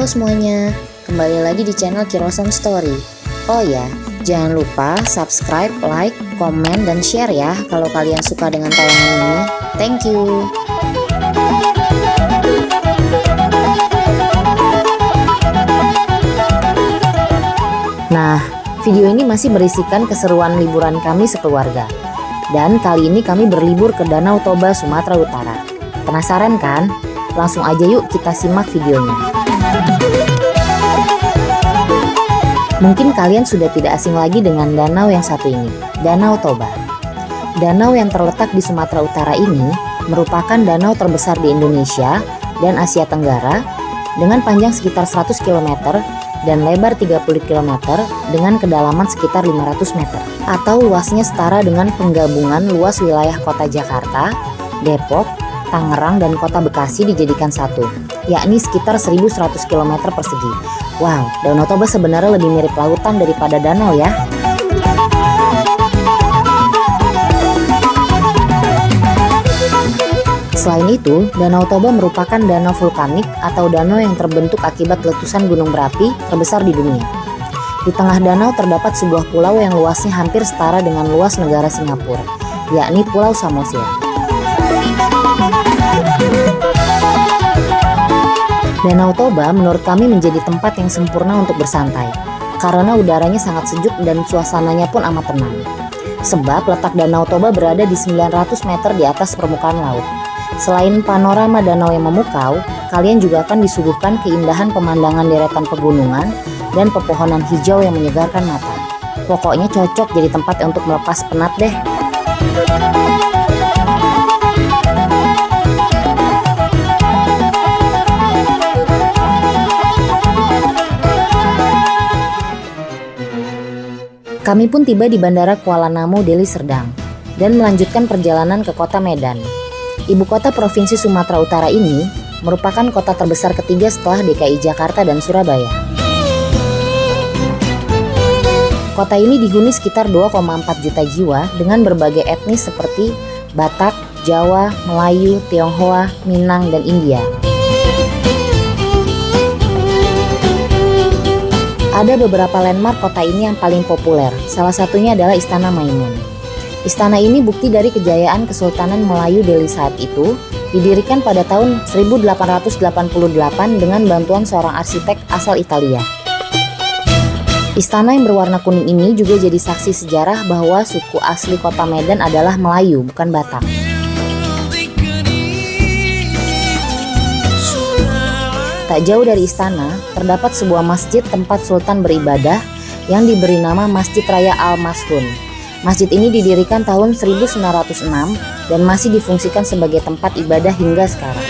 Halo semuanya, kembali lagi di channel Kirosan Story. Oh ya, jangan lupa subscribe, like, komen, dan share ya kalau kalian suka dengan tayangan ini. Thank you. Nah, video ini masih berisikan keseruan liburan kami sekeluarga. Dan kali ini kami berlibur ke Danau Toba, Sumatera Utara. Penasaran kan? Langsung aja yuk kita simak videonya. Mungkin kalian sudah tidak asing lagi dengan danau yang satu ini, Danau Toba. Danau yang terletak di Sumatera Utara ini merupakan danau terbesar di Indonesia dan Asia Tenggara dengan panjang sekitar 100 km dan lebar 30 km dengan kedalaman sekitar 500 meter atau luasnya setara dengan penggabungan luas wilayah kota Jakarta, Depok, Tangerang, dan kota Bekasi dijadikan satu, yakni sekitar 1100 km persegi. Wow, Danau Toba sebenarnya lebih mirip lautan daripada danau ya. Selain itu, Danau Toba merupakan danau vulkanik atau danau yang terbentuk akibat letusan gunung berapi terbesar di dunia. Di tengah danau terdapat sebuah pulau yang luasnya hampir setara dengan luas negara Singapura, yakni Pulau Samosir. Danau Toba menurut kami menjadi tempat yang sempurna untuk bersantai, karena udaranya sangat sejuk dan suasananya pun amat tenang. Sebab letak Danau Toba berada di 900 meter di atas permukaan laut. Selain panorama danau yang memukau, kalian juga akan disuguhkan keindahan pemandangan deretan pegunungan dan pepohonan hijau yang menyegarkan mata. Pokoknya cocok jadi tempat untuk melepas penat deh. Kami pun tiba di Bandara Kuala Namu, Deli Serdang, dan melanjutkan perjalanan ke kota Medan. Ibu kota Provinsi Sumatera Utara ini merupakan kota terbesar ketiga setelah DKI Jakarta dan Surabaya. Kota ini dihuni sekitar 2,4 juta jiwa dengan berbagai etnis seperti Batak, Jawa, Melayu, Tionghoa, Minang, dan India. Ada beberapa landmark kota ini yang paling populer, salah satunya adalah Istana Maimun. Istana ini bukti dari kejayaan Kesultanan Melayu Delhi saat itu, didirikan pada tahun 1888 dengan bantuan seorang arsitek asal Italia. Istana yang berwarna kuning ini juga jadi saksi sejarah bahwa suku asli kota Medan adalah Melayu, bukan Batak. Tak jauh dari istana, terdapat sebuah masjid tempat Sultan beribadah yang diberi nama Masjid Raya Al-Mashun. Masjid ini didirikan tahun 1906 dan masih difungsikan sebagai tempat ibadah hingga sekarang.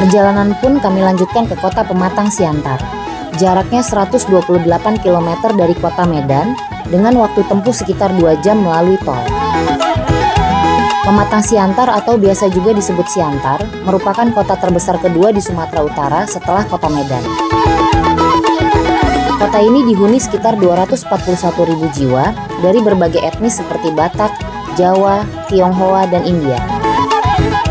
Perjalanan pun kami lanjutkan ke kota Pematang Siantar. Jaraknya 128 km dari kota Medan dengan waktu tempuh sekitar 2 jam melalui tol. Pematang Siantar atau biasa juga disebut Siantar merupakan kota terbesar kedua di Sumatera Utara setelah kota Medan. Kota ini dihuni sekitar 241.000 jiwa dari berbagai etnis seperti Batak, Jawa, Tionghoa, dan India.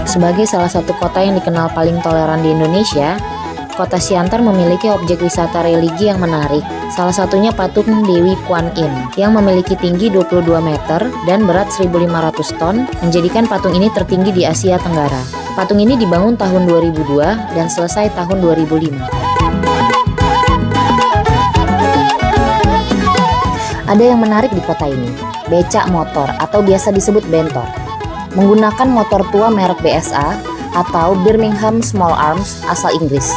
Sebagai salah satu kota yang dikenal paling toleran di Indonesia, kota Siantar memiliki objek wisata religi yang menarik. Salah satunya patung Dewi Kuan Yin yang memiliki tinggi 22 meter dan berat 1.500 ton, menjadikan patung ini tertinggi di Asia Tenggara. Patung ini dibangun tahun 2002 dan selesai tahun 2005. Ada yang menarik di kota ini, becak motor atau biasa disebut bentor. Menggunakan motor tua merek BSA atau Birmingham Small Arms asal Inggris.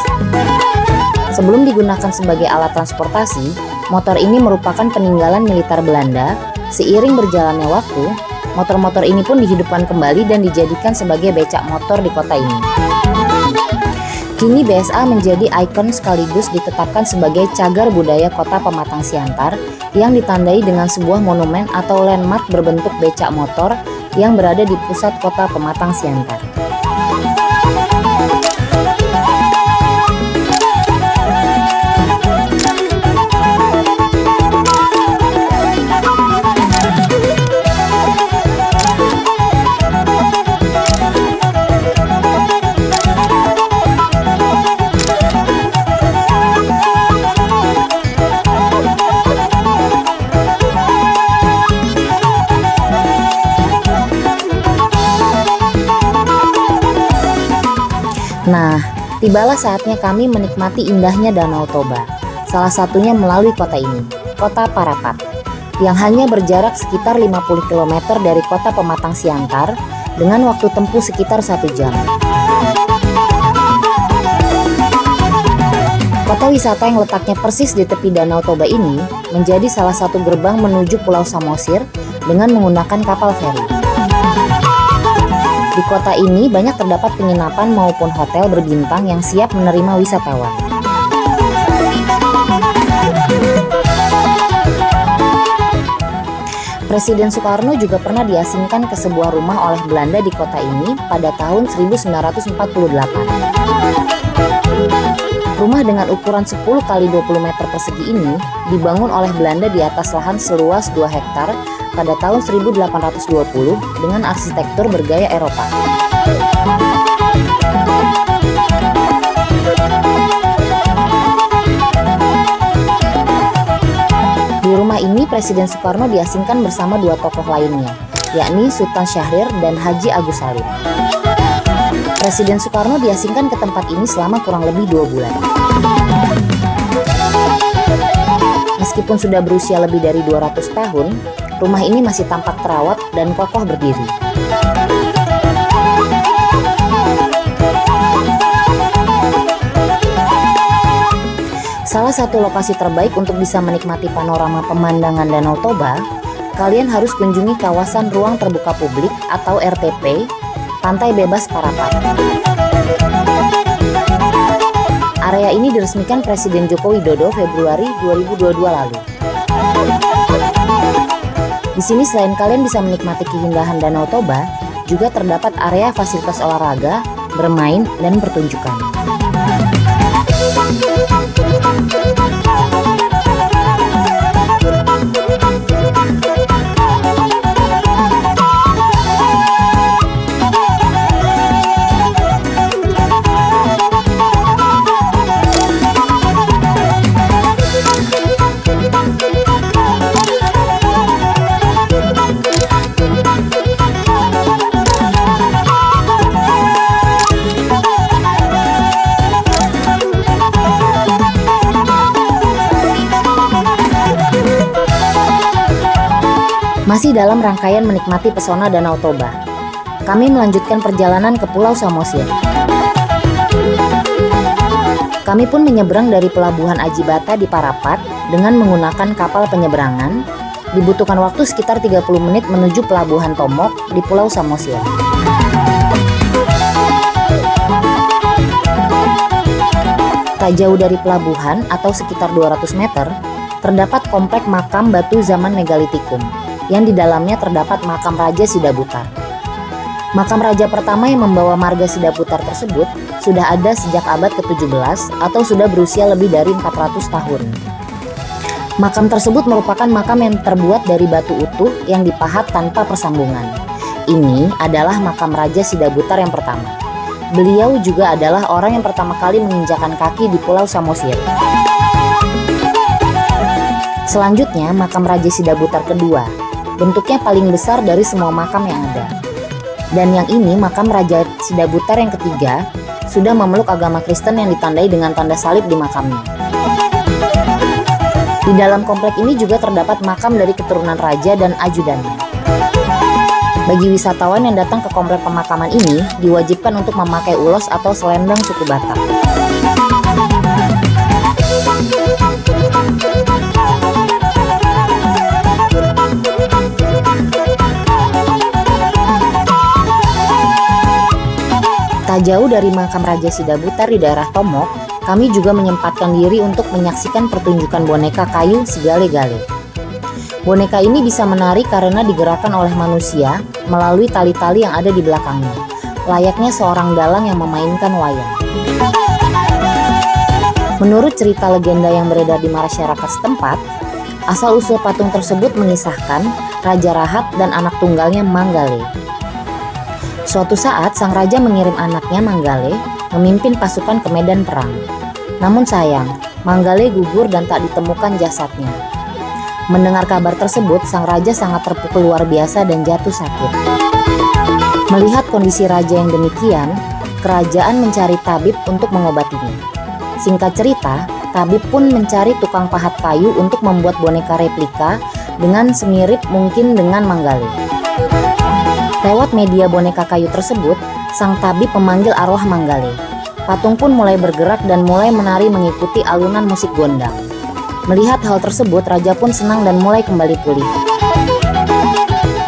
Sebelum digunakan sebagai alat transportasi, motor ini merupakan peninggalan militer Belanda. Seiring berjalannya waktu, motor-motor ini pun dihidupkan kembali dan dijadikan sebagai becak motor di kota ini. Kini BSA menjadi ikon sekaligus ditetapkan sebagai cagar budaya Kota Pematang Siantar yang ditandai dengan sebuah monumen atau landmark berbentuk becak motor yang berada di pusat Kota Pematang Siantar. Nah, tibalah saatnya kami menikmati indahnya Danau Toba, salah satunya melalui kota ini, Kota Parapat, yang hanya berjarak sekitar 50 km dari Kota Pematang Siantar dengan waktu tempuh sekitar 1 jam. Kota wisata yang letaknya persis di tepi Danau Toba ini menjadi salah satu gerbang menuju Pulau Samosir dengan menggunakan kapal feri. Di kota ini banyak terdapat penginapan maupun hotel berbintang yang siap menerima wisatawan. Presiden Soekarno juga pernah diasingkan ke sebuah rumah oleh Belanda di kota ini pada tahun 1948. Rumah dengan ukuran 10 x 20 meter persegi ini dibangun oleh Belanda di atas lahan seluas 2 hektar pada tahun 1820 dengan arsitektur bergaya Eropa. Di rumah ini Presiden Soekarno diasingkan bersama 2 tokoh lainnya, yakni Sultan Syahrir dan Haji Agus Salim. Presiden Soekarno diasingkan ke tempat ini selama kurang lebih 2 bulan. Meskipun sudah berusia lebih dari 200 tahun, rumah ini masih tampak terawat dan kokoh berdiri. Salah satu lokasi terbaik untuk bisa menikmati panorama pemandangan Danau Toba, kalian harus kunjungi kawasan ruang terbuka publik atau RTP, Pantai Bebas Parapat. Area ini diresmikan Presiden Joko Widodo Februari 2022 lalu. Di sini selain kalian bisa menikmati keindahan Danau Toba, juga terdapat area fasilitas olahraga, bermain, dan pertunjukan. Masih dalam rangkaian menikmati pesona Danau Toba, kami melanjutkan perjalanan ke Pulau Samosir. Kami pun menyeberang dari Pelabuhan Aji Bata di Parapat dengan menggunakan kapal penyeberangan. Dibutuhkan waktu sekitar 30 menit menuju Pelabuhan Tomok di Pulau Samosir. Tak jauh dari pelabuhan atau sekitar 200 meter, terdapat komplek makam batu zaman Megalitikum, yang di dalamnya terdapat makam Raja Sidabutar. Makam raja pertama yang membawa marga Sidabutar tersebut sudah ada sejak abad ke-17 atau sudah berusia lebih dari 400 tahun. Makam tersebut merupakan makam yang terbuat dari batu utuh yang dipahat tanpa persambungan. Ini adalah makam Raja Sidabutar yang pertama. Beliau juga adalah orang yang pertama kali menginjakan kaki di Pulau Samosir. Selanjutnya, makam Raja Sidabutar kedua. Bentuknya paling besar dari semua makam yang ada. Dan yang ini makam Raja Sidabutar yang ketiga, sudah memeluk agama Kristen yang ditandai dengan tanda salib di makamnya. Di dalam komplek ini juga terdapat makam dari keturunan raja dan ajudannya. Bagi wisatawan yang datang ke komplek pemakaman ini, diwajibkan untuk memakai ulos atau selendang suku Batak. Tak Tak jauh dari makam Raja Sidabutar di daerah Tomok, kami juga menyempatkan diri untuk menyaksikan pertunjukan boneka kayu si Gale-Gale. Boneka ini bisa menari karena digerakkan oleh manusia melalui tali-tali yang ada di belakangnya, layaknya seorang dalang yang memainkan wayang. Menurut cerita legenda yang beredar di masyarakat setempat, asal-usul patung tersebut mengisahkan Raja Rahat dan anak tunggalnya Manggale. Suatu saat sang raja mengirim anaknya Manggale memimpin pasukan ke medan perang. Namun sayang, Manggale gugur dan tak ditemukan jasadnya. Mendengar kabar tersebut, sang raja sangat terpukul luar biasa dan jatuh sakit. Melihat kondisi raja yang demikian, kerajaan mencari tabib untuk mengobatinya. Singkat cerita, tabib pun mencari tukang pahat kayu untuk membuat boneka replika dengan semirip mungkin dengan Manggale. Lewat media boneka kayu tersebut, sang tabib memanggil arwah Manggale. Patung pun mulai bergerak dan mulai menari mengikuti alunan musik gondang. Melihat hal tersebut, raja pun senang dan mulai kembali pulih.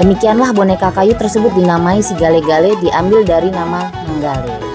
Demikianlah boneka kayu tersebut dinamai si Gale-Gale, diambil dari nama Manggale.